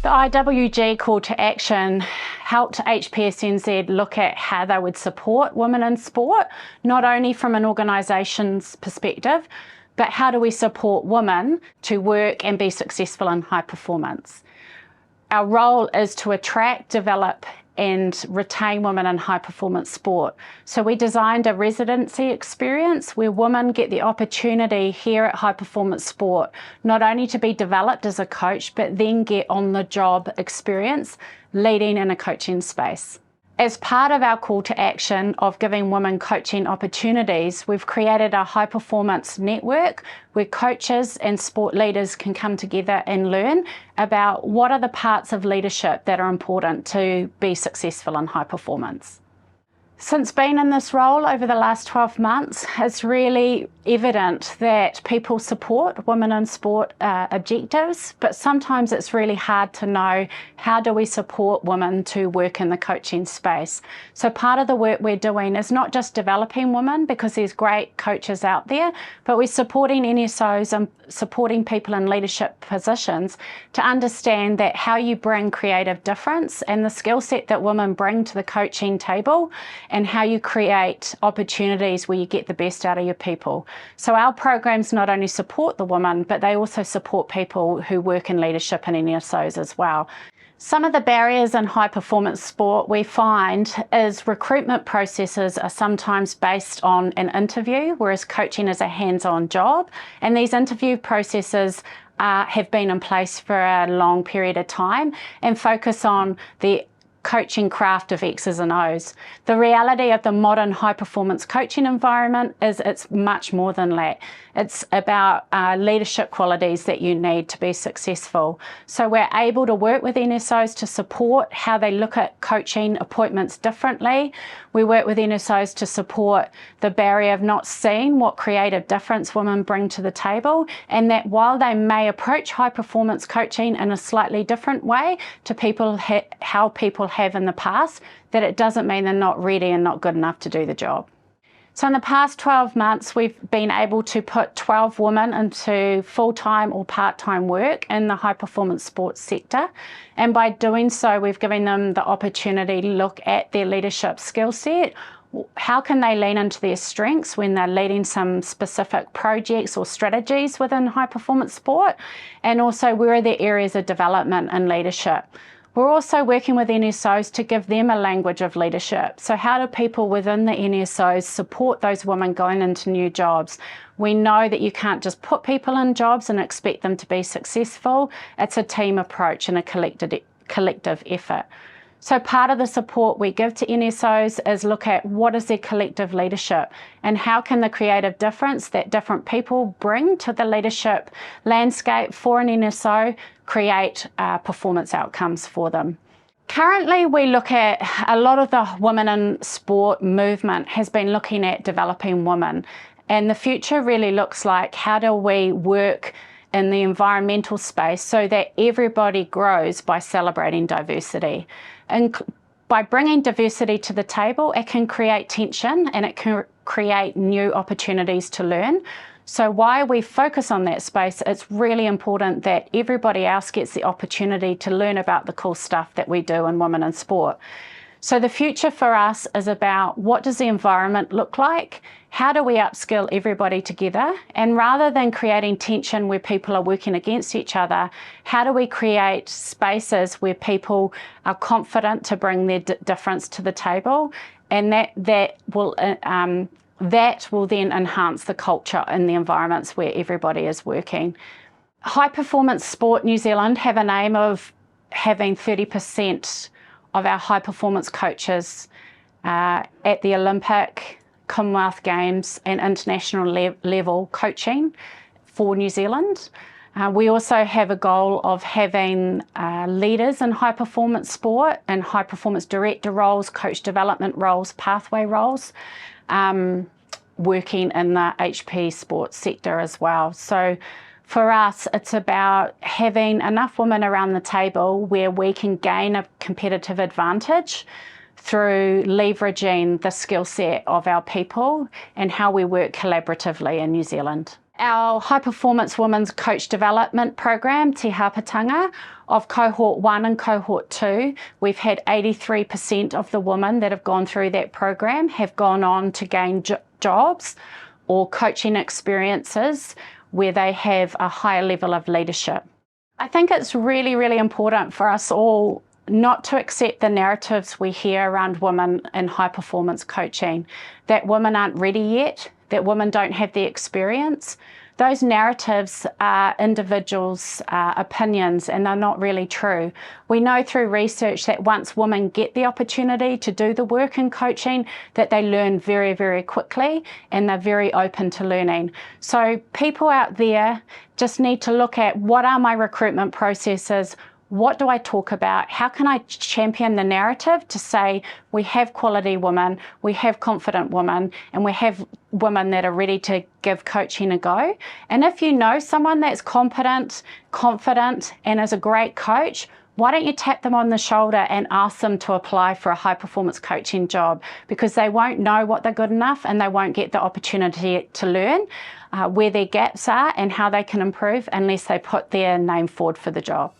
The IWG Call to Action helped HPSNZ look at how they would support women in sport, not only from an organisation's perspective, but how do we support women to work and be successful in high performance. Our role is to attract, develop and retain women in high performance sport. So we designed a residency experience where women get the opportunity here at High Performance Sport, not only to be developed as a coach, but then get on the job experience leading in a coaching space. As part of our call to action of giving women coaching opportunities, we've created a high performance network where coaches and sport leaders can come together and learn about what are the parts of leadership that are important to be successful in high performance. Since being in this role over the last 12 months, it's really evident that people support women in sport objectives, but sometimes it's really hard to know how do we support women to work in the coaching space. So part of the work we're doing is not just developing women, because there's great coaches out there, but we're supporting NSOs and supporting people in leadership positions to understand that how you bring creative difference and the skill set that women bring to the coaching table, and how you create opportunities where you get the best out of your people. So our programs not only support the women, but they also support people who work in leadership and NSOs as well. Some of the barriers in high performance sport we find is recruitment processes are sometimes based on an interview, whereas coaching is a hands-on job. And these interview processes have been in place for a long period of time and focus on the coaching craft of X's and O's. The reality of the modern high performance coaching environment is it's much more than that. It's about leadership qualities that you need to be successful. So we're able to work with NSOs to support how they look at coaching appointments differently. We work with NSOs to support the barrier of not seeing what creative difference women bring to the table, and that while they may approach high performance coaching in a slightly different way to how people have in the past, that it doesn't mean they're not ready and not good enough to do the job. So in the past 12 months, we've been able to put 12 women into full-time or part-time work in the high-performance sports sector. And by doing so, we've given them the opportunity to look at their leadership skill set. How can they lean into their strengths when they're leading some specific projects or strategies within high-performance sport? And also, where are the areas of development and leadership? We're also working with NSOs to give them a language of leadership. So how do people within the NSOs support those women going into new jobs? We know that you can't just put people in jobs and expect them to be successful. It's a team approach and a collective effort. So part of the support we give to NSOs is look at what is their collective leadership and how can the creative difference that different people bring to the leadership landscape for an NSO create performance outcomes for them. Currently, we look at a lot of the women in sport movement has been looking at developing women, and the future really looks like how do we work in the environmental space so that everybody grows by celebrating diversity. And by bringing diversity to the table, it can create tension and it can create new opportunities to learn. So while we focus on that space, it's really important that everybody else gets the opportunity to learn about the cool stuff that we do in women in sport. So the future for us is about what does the environment look like? How do we upskill everybody together? And rather than creating tension where people are working against each other, how do we create spaces where people are confident to bring their difference to the table? And that will then enhance the culture in the environments where everybody is working. High Performance Sport New Zealand have an aim of having 30% of our high performance coaches at the Olympic, Commonwealth Games and international level coaching for New Zealand. We also have a goal of having leaders in high performance sport and high performance director roles, coach development roles, pathway roles, working in the HP sports sector as well. So for us, it's about having enough women around the table where we can gain a competitive advantage through leveraging the skill set of our people and how we work collaboratively in New Zealand. Our High Performance Women's Coach Development Program, Te Hapatanga, of Cohort 1 and Cohort 2, we've had 83% of the women that have gone through that program have gone on to gain jobs or coaching experiences where they have a higher level of leadership. I think it's really, really important for us all not to accept the narratives we hear around women in high performance coaching, that women aren't ready yet, that women don't have the experience. Those narratives are individuals' opinions, and they're not really true. We know through research that once women get the opportunity to do the work in coaching, that they learn very, very quickly, and they're very open to learning. So people out there just need to look at, what are my recruitment processes? What do I talk about? How can I champion the narrative to say we have quality women, we have confident women, and we have women that are ready to give coaching a go? And if you know someone that's competent, confident, and is a great coach, why don't you tap them on the shoulder and ask them to apply for a high performance coaching job? Because they won't know what they're good enough, and they won't get the opportunity to learn where their gaps are and how they can improve unless they put their name forward for the job.